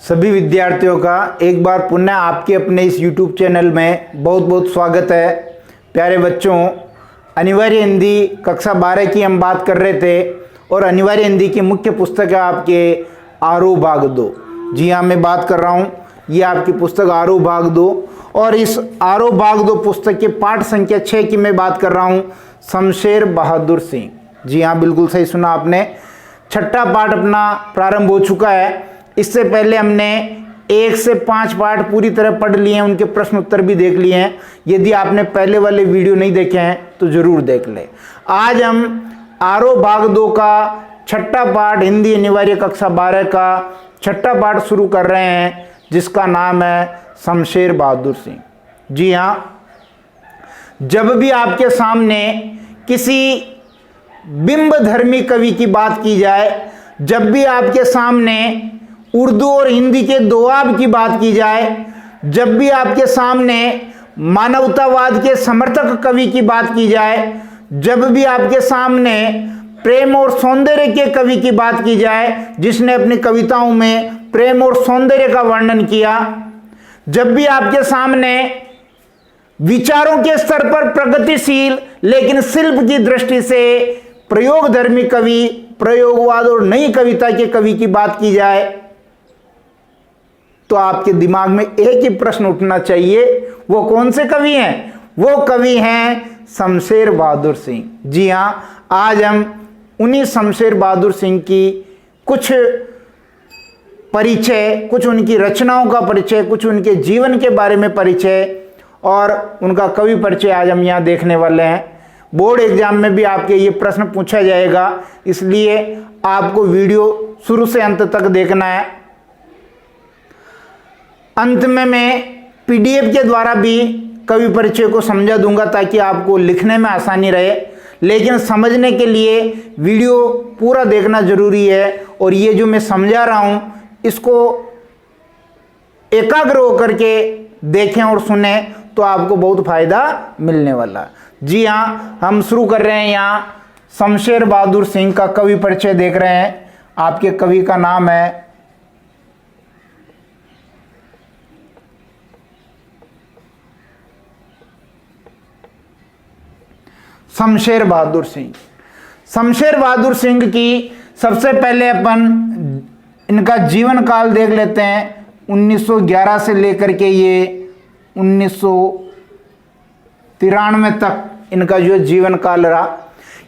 सभी विद्यार्थियों का एक बार पुनः आपके अपने इस YouTube चैनल में बहुत बहुत स्वागत है। प्यारे बच्चों, अनिवार्य हिंदी कक्षा 12 की हम बात कर रहे थे और अनिवार्य हिंदी की मुख्य पुस्तक है आपके आरोह भाग 2। जी हाँ, मैं बात कर रहा हूँ, ये आपकी पुस्तक आरोह भाग 2 और इस आरोह भाग 2 पुस्तक के पाठ संख्या 6 की मैं बात कर रहा हूँ, शमशेर बहादुर सिंह। जी हाँ, बिल्कुल सही सुना आपने। छठा पाठ अपना प्रारंभ हो चुका है। इससे पहले हमने 1 से 5 पाठ पूरी तरह पढ़ लिए हैं, उनके प्रश्न उत्तर भी देख लिए हैं। यदि आपने पहले वाले वीडियो नहीं देखे हैं तो जरूर देख ले। आज हम आरोह भाग 2 का छठा पाठ हिंदी अनिवार्य कक्षा 12 का छठा पाठ शुरू कर रहे हैं, जिसका नाम है शमशेर बहादुर सिंह। जी हाँ, जब भी आपके सामने किसी बिंब धर्मी कवि की बात की जाए, जब भी आपके सामने उर्दू और हिंदी के दोआब की बात की जाए, जब भी आपके सामने मानवतावाद के समर्थक कवि की बात की जाए, जब भी आपके सामने प्रेम और सौंदर्य के कवि की बात की जाए, जिसने अपनी कविताओं में प्रेम और सौंदर्य का वर्णन किया, जब भी आपके सामने विचारों के स्तर पर प्रगतिशील लेकिन शिल्प की दृष्टि से प्रयोगधर्मी कवि, प्रयोगवाद और नई कविता के कवि की बात की जाए, तो आपके दिमाग में एक ही प्रश्न उठना चाहिए, वो कौन से कवि हैं? वो कवि हैं शमशेर बहादुर सिंह। जी हाँ, आज हम उन्हीं शमशेर बहादुर सिंह की कुछ परिचय, कुछ उनकी रचनाओं का परिचय, कुछ उनके जीवन के बारे में परिचय और उनका कवि परिचय आज हम यहाँ देखने वाले हैं। बोर्ड एग्जाम में भी आपके ये प्रश्न पूछा जाएगा, इसलिए आपको वीडियो शुरू से अंत तक देखना है। अंत में मैं पीडीएफ के द्वारा भी कवि परिचय को समझा दूंगा ताकि आपको लिखने में आसानी रहे, लेकिन समझने के लिए वीडियो पूरा देखना जरूरी है। और ये जो मैं समझा रहा हूँ, इसको एकाग्र होकर के देखें और सुने तो आपको बहुत फायदा मिलने वाला। जी हाँ, हम शुरू कर रहे हैं। यहाँ शमशेर बहादुर सिंह का कवि परिचय देख रहे हैं। आपके कवि का नाम है शमशेर बहादुर सिंह। शमशेर बहादुर सिंह की सबसे पहले अपन इनका जीवन काल देख लेते हैं। 1911 से लेकर के ये 1993 तक इनका जो जीवन काल रहा।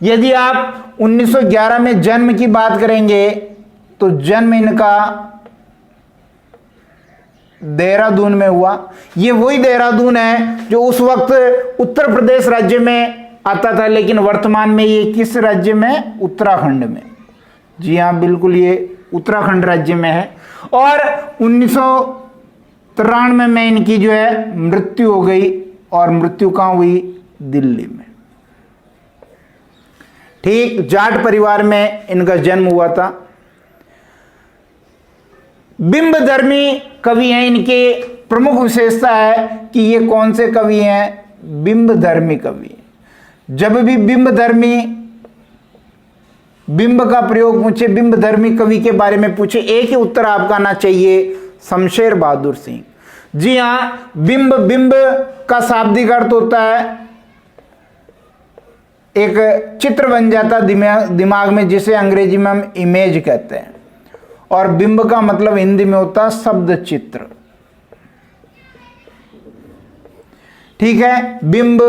यदि आप 1911 में जन्म की बात करेंगे तो जन्म इनका देहरादून में हुआ। ये वही देहरादून है जो उस वक्त उत्तर प्रदेश राज्य में आता था, लेकिन वर्तमान में ये किस राज्य में? उत्तराखंड में। जी हाँ, बिल्कुल, ये उत्तराखंड राज्य में है। और 1993 में इनकी जो है मृत्यु हो गई, और मृत्यु कहाँ हुई? दिल्ली में। ठीक, जाट परिवार में इनका जन्म हुआ था। बिंब धर्मी कवि हैं। इनके प्रमुख विशेषता है कि ये कौन से कवि हैं? बिंब धर्मी कवि। जब भी बिंब धर्मी, बिंब का प्रयोग पूछे, बिंब धर्मी कवि के बारे में पूछे, एक ही उत्तर आपका आना चाहिए, शमशेर बहादुर सिंह। जी हाँ, बिंब, बिंब का शाब्दिक अर्थ होता है एक चित्र बन जाता दिमाग में, जिसे अंग्रेजी में हम इमेज कहते हैं, और बिंब का मतलब हिंदी में होता है शब्द चित्र। ठीक है, बिंब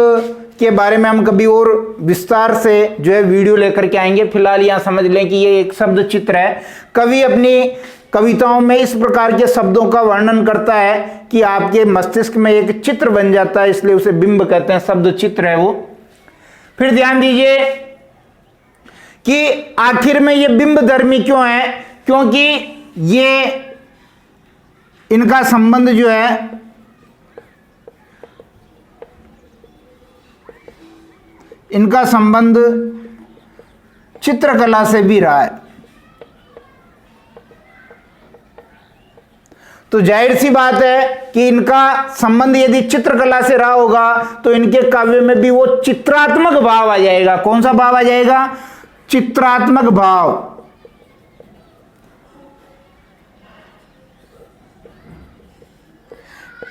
के बारे में हम कभी और विस्तार से जो है वीडियो लेकर के आएंगे। फिलहाल यहां समझ लें कि ये एक शब्द चित्र है। कवि अपनी कविताओं में इस प्रकार के शब्दों का वर्णन करता है कि आपके मस्तिष्क में एक चित्र बन जाता है, इसलिए उसे बिंब कहते हैं, शब्द चित्र है वो। फिर ध्यान दीजिए कि आखिर में ये बिंब धर्मी क्यों है? क्योंकि ये इनका संबंध जो है इनका संबंध चित्रकला से भी रहा है। तो जाहिर सी बात है कि इनका संबंध यदि चित्रकला से रहा होगा तो इनके काव्य में भी वो चित्रात्मक भाव आ जाएगा। कौन सा भाव आ जाएगा? चित्रात्मक भाव।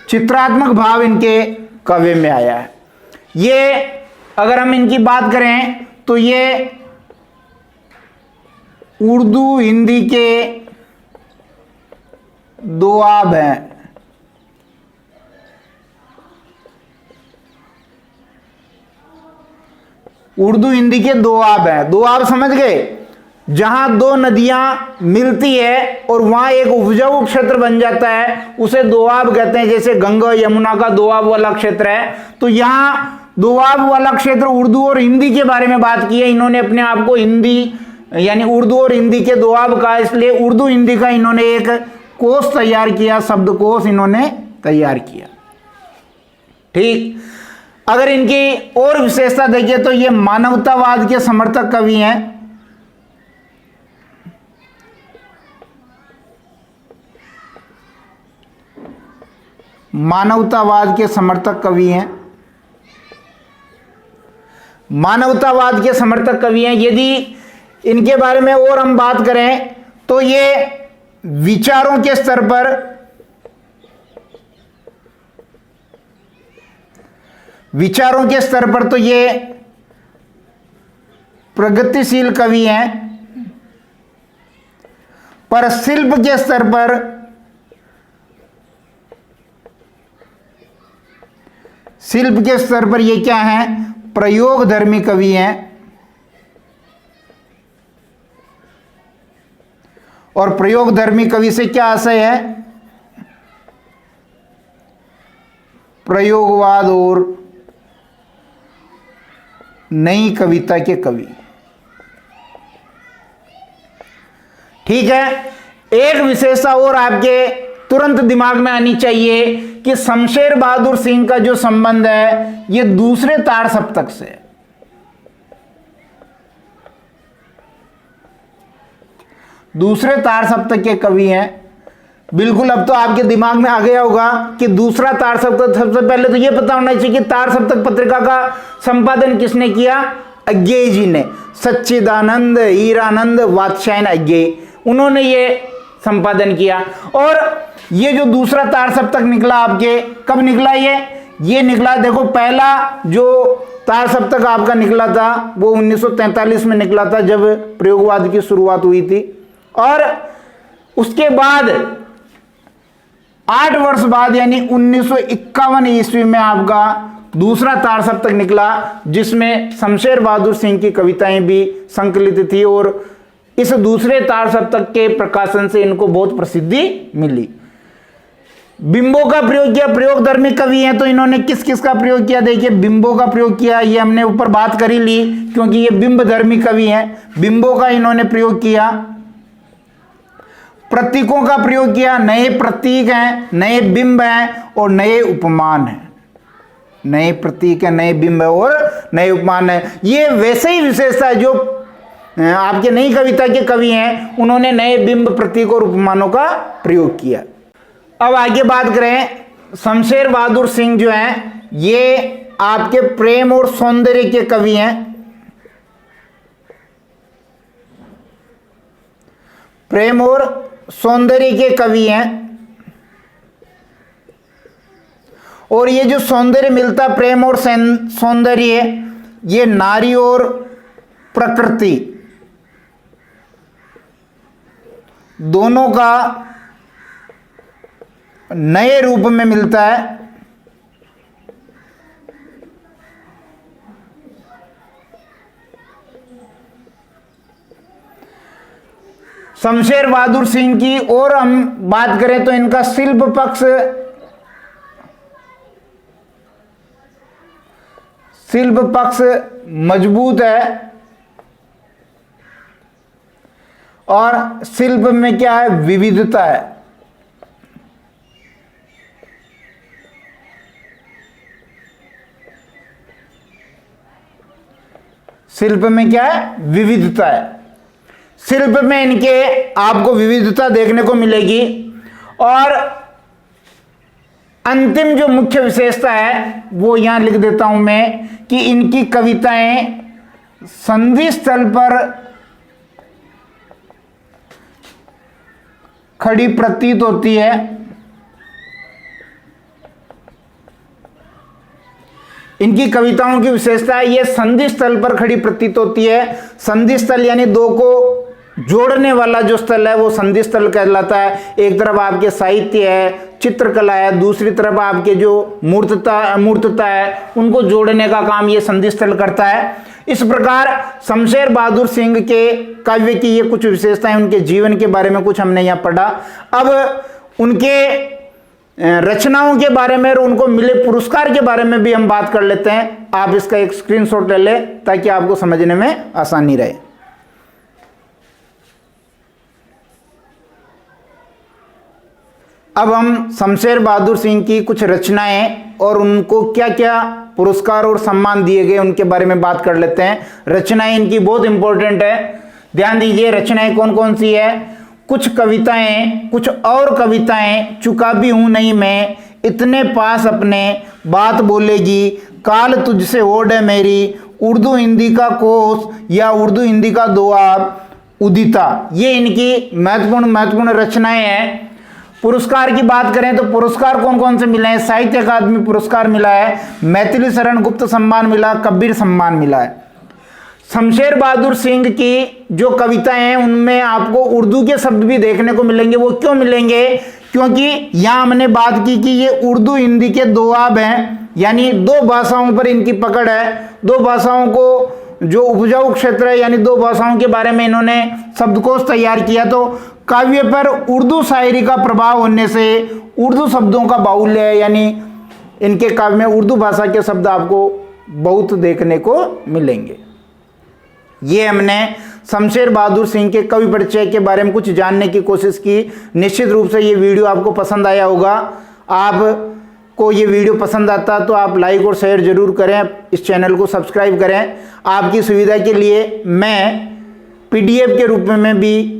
चित्रात्मक भाव इनके काव्य में आया है। ये अगर हम इनकी बात करें तो ये उर्दू हिंदी के दोआब हैं। उर्दू हिंदी के दोआब हैं। दोआब समझ गए? जहां दो नदियां मिलती है और वहां एक उपजाऊ क्षेत्र बन जाता है, उसे दोआब कहते हैं। जैसे गंगा यमुना का दोआब वाला क्षेत्र है, तो यहां दोआब वाला क्षेत्र उर्दू और हिंदी के बारे में बात की है। इन्होंने अपने आप को हिंदी यानी उर्दू और हिंदी के दोआब कहा, इसलिए उर्दू हिंदी का इन्होंने एक कोश तैयार किया, शब्दकोश इन्होंने तैयार किया। ठीक, अगर इनकी और विशेषता देखिए तो ये मानवतावाद के समर्थक कवि हैं। मानवतावाद के समर्थक कवि हैं। मानवतावाद के समर्थक कवि हैं। यदि इनके बारे में और हम बात करें तो ये विचारों के स्तर पर तो ये प्रगतिशील कवि हैं, पर शिल्प के स्तर पर ये क्या हैं? प्रयोगधर्मी कवि हैं। और प्रयोगधर्मी कवि से क्या आशय है? प्रयोगवाद और नई कविता के कवि। ठीक है, एक विशेषता और आपके तुरंत दिमाग में आनी चाहिए कि शमशेर बहादुर सिंह का जो संबंध है ये दूसरे तार सप्तक से है। दूसरे तार सप्तक के कवि हैं। बिल्कुल, अब तो आपके दिमाग में आ गया होगा कि दूसरा तार सप्तक। सबसे पहले तो ये पता होना चाहिए कि तार सप्तक पत्रिका का संपादन किसने किया? अज्ञेय जी ने। सच्चिदानंद हीरानंद वात्स्यायन अज्ञेय, उन्होंने ये संपादन किया। और ये जो दूसरा तार सप्तक निकला आपके, कब निकला ये निकला, देखो पहला जो तार सप्तक आपका निकला था वो 1943 में निकला था, जब प्रयोगवाद की शुरुआत हुई थी। और उसके बाद 8 वर्ष बाद यानी 1951 ईस्वी में आपका दूसरा तार सप्तक निकला, जिसमें शमशेर बहादुर सिंह की कविताएं भी संकलित थी। और इस दूसरे तार सप्तक के प्रकाशन से इनको बहुत प्रसिद्धि मिली। बिंबों का प्रयोग किया। प्रयोगधर्मी कवि हैं तो इन्होंने किस किस का प्रयोग किया? देखिए, बिंबों का प्रयोग किया, ये हमने ऊपर बात कर ही ली, क्योंकि ये बिंबधर्मी कवि हैं। बिंबों का इन्होंने प्रयोग किया। प्रतीकों का प्रयोग किया। नए प्रतीक हैं, नए बिंब हैं और नए उपमान हैं। नए प्रतीक हैं, नए बिंब है और नए उपमान है। ये वैसे ही विशेषता है जो आपके नई कविता के कवि हैं, उन्होंने नए बिंब, प्रतीक और उपमानों का प्रयोग किया। अब आगे बात करें, शमशेर बहादुर सिंह जो हैं ये आपके प्रेम और सौंदर्य के कवि हैं। प्रेम और सौंदर्य के कवि हैं। और ये जो सौंदर्य मिलता, प्रेम और सौंदर्य, ये नारी और प्रकृति दोनों का नए रूप में मिलता है। शमशेर बहादुर सिंह की और हम बात करें तो इनका शिल्प पक्ष मजबूत है। और शिल्प में क्या है? विविधता है। शिल्प में क्या है? विविधता है। शिल्प में इनके आपको विविधता देखने को मिलेगी। और अंतिम जो मुख्य विशेषता है वो यहां लिख देता हूं मैं, कि इनकी कविताएं संधि स्थल पर खड़ी प्रतीत होती है। इनकी कविताओं की विशेषता है ये संधि स्थल पर खड़ी प्रतीत होती है। संधि स्थल यानी दो को जोड़ने वाला जो स्थल है वो संधि स्थल कहलाता है। एक तरफ आपके साहित्य है, चित्रकला है, दूसरी तरफ आपके जो मूर्तता है, उनको जोड़ने का काम ये संधि स्थल करता है। इस प्रकार शमशेर बहादुर सिंह के काव्य की ये कुछ विशेषताएं, उनके जीवन के बारे में कुछ हमने यहाँ पढ़ा। अब उनके रचनाओं के बारे में और उनको मिले पुरस्कार के बारे में भी हम बात कर लेते हैं। आप इसका एक स्क्रीनशॉट ले लें ताकि आपको समझने में आसानी रहे। अब हम शमशेर बहादुर सिंह की कुछ रचनाएं और उनको क्या क्या पुरस्कार और सम्मान दिए गए उनके बारे में बात कर लेते हैं। रचनाएं इनकी बहुत इंपॉर्टेंट है, ध्यान दीजिए। रचनाएं कौन कौन सी है? कुछ कविताएं, कुछ और कविताएं, चुका भी हूं नहीं मैं, इतने पास अपने, बात बोलेगी, काल तुझसे होड़ है मेरी, उर्दू हिंदी का कोस या उर्दू हिंदी का दोआब, उदिता। ये इनकी महत्वपूर्ण रचनाएं हैं। पुरस्कार की बात करें तो पुरस्कार कौन कौन से मिले हैं? साहित्य अकादमी पुरस्कार मिला है, मैथिली शरण गुप्त सम्मान मिला, कबीर सम्मान मिला है। शमशेर बहादुर सिंह की जो कविताएं हैं उनमें आपको उर्दू के शब्द भी देखने को मिलेंगे। वो क्यों मिलेंगे? क्योंकि यहां हमने बात की कि ये उर्दू हिंदी के दोआब हैं, यानी दो भाषाओं पर इनकी पकड़ है। दो भाषाओं को जो उपजाऊ क्षेत्र है, यानी दो भाषाओं के बारे में इन्होंने शब्दकोश तैयार किया। तो काव्य पर उर्दू शायरी का प्रभाव होने से उर्दू शब्दों का बाहुल्य है, यानी इनके काव्य में उर्दू भाषा के शब्द आपको बहुत देखने को मिलेंगे। ये हमने शमशेर बहादुर सिंह के कवि परिचय के बारे में कुछ जानने की कोशिश की। निश्चित रूप से ये वीडियो आपको पसंद आया होगा। आपको ये वीडियो पसंद आता तो आप लाइक और शेयर जरूर करें, इस चैनल को सब्सक्राइब करें। आपकी सुविधा के लिए मैं PDF के रूप में भी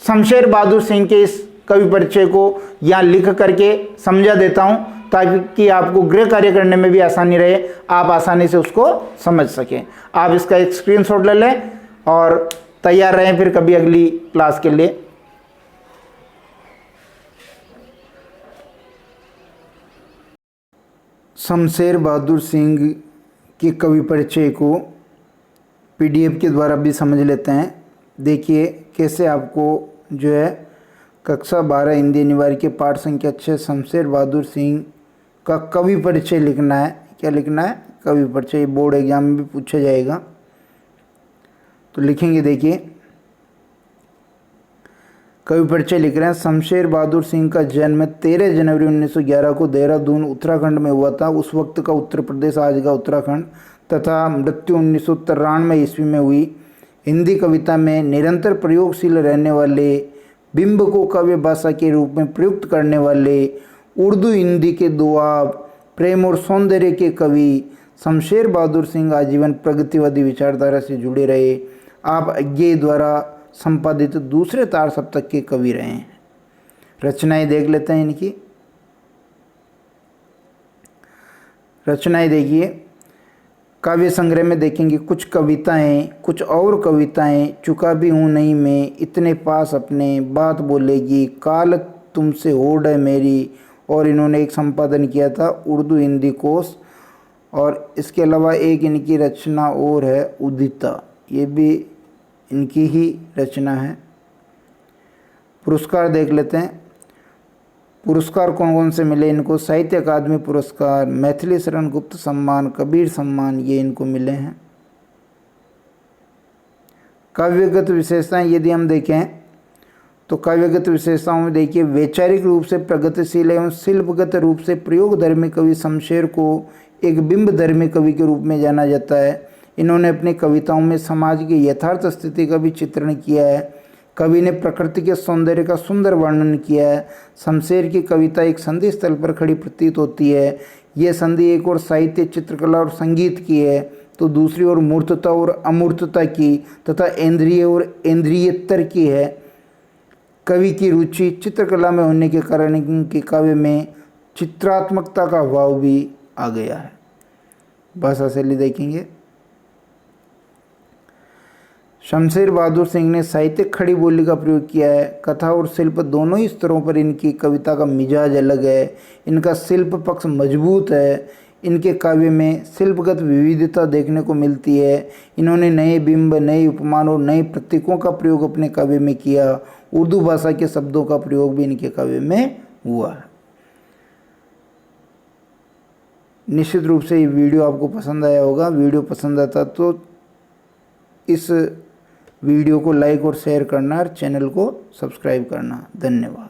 शमशेर बहादुर सिंह के इस कवि परिचय को यहाँ लिख करके समझा देता हूँ, ताकि आपको गृह कार्य करने में भी आसानी रहे, आप आसानी से उसको समझ सकें। आप इसका एक स्क्रीनशॉट ले लें और तैयार रहें फिर कभी अगली क्लास के लिए। शमशेर बहादुर सिंह के कवि परिचय को PDF के द्वारा भी समझ लेते हैं। देखिए कैसे आपको जो है कक्षा 12 हिंदी अनिवार्य के पाठ संख्या 6 शमशेर बहादुर सिंह का कवि परिचय लिखना है। क्या लिखना है? कवि परिचय। बोर्ड एग्जाम में भी पूछा जाएगा, तो लिखेंगे। देखिए कवि परिचय लिख रहे हैं। शमशेर बहादुर सिंह का जन्म 13 जनवरी 1911 को देहरादून उत्तराखंड में हुआ था। उस वक्त का उत्तर प्रदेश आज का उत्तराखंड, तथा मृत्यु 1993 ईस्वी में हुई। हिंदी कविता में निरंतर प्रयोगशील रहने वाले, बिंब को काव्य भाषा के रूप में प्रयुक्त करने वाले, उर्दू हिंदी के दोआब, प्रेम और सौंदर्य के कवि शमशेर बहादुर सिंह आजीवन प्रगतिवादी विचारधारा से जुड़े रहे। आप अज्ञेय द्वारा संपादित दूसरे तार सप्तक के कवि रहे हैं। रचनाएं देख लेते हैं इनकी। रचनाएं देखिए, काव्य संग्रह में देखेंगे कुछ कविताएं, कुछ और कविताएं, चुका भी हूँ नहीं मैं, इतने पास अपने, बात बोलेगी, काल तुमसे होड़ है मेरी, और इन्होंने एक संपादन किया था उर्दू हिंदी कोश। और इसके अलावा एक इनकी रचना और है उदिता, ये भी इनकी ही रचना है। पुरस्कार देख लेते हैं। पुरस्कार कौन कौन से मिले इनको? साहित्य अकादमी पुरस्कार, मैथिली शरण गुप्त सम्मान, कबीर सम्मान, ये इनको मिले हैं। काव्यगत विशेषताएं यदि हम देखें तो काव्यगत विशेषताओं में देखिए, वैचारिक रूप से प्रगतिशील एवं शिल्पगत रूप से प्रयोगधर्मी कवि शमशेर को एक बिंबधर्मी कवि के रूप में जाना जाता है। इन्होंने अपनी कविताओं में समाज की यथार्थ स्थिति का भी चित्रण किया है। कवि ने प्रकृति के सौंदर्य का सुंदर वर्णन किया है। शमशेर की कविता एक संधि स्थल पर खड़ी प्रतीत होती है। यह संधि एक और साहित्य, चित्रकला और संगीत की है, तो दूसरी ओर मूर्तता और अमूर्तता की तथा इंद्रिय और इंद्रियतर की है। कवि की रुचि चित्रकला में होने के कारण इनके काव्य में चित्रात्मकता का भाव भी आ गया है। भाषा शैली देखेंगे। शमशेर बहादुर सिंह ने साहित्यिक खड़ी बोली का प्रयोग किया है। कथा और शिल्प दोनों ही स्तरों पर इनकी कविता का मिजाज अलग है। इनका शिल्प पक्ष मजबूत है। इनके काव्य में शिल्पगत विविधता देखने को मिलती है। इन्होंने नए बिंब, नए उपमान और नए प्रतीकों का प्रयोग अपने काव्य में किया। उर्दू भाषा के शब्दों का प्रयोग भी इनके काव्य में हुआ है। निश्चित रूप से ये वीडियो आपको पसंद आया होगा। वीडियो पसंद आता तो इस वीडियो को लाइक और शेयर करना और चैनल को सब्सक्राइब करना। धन्यवाद।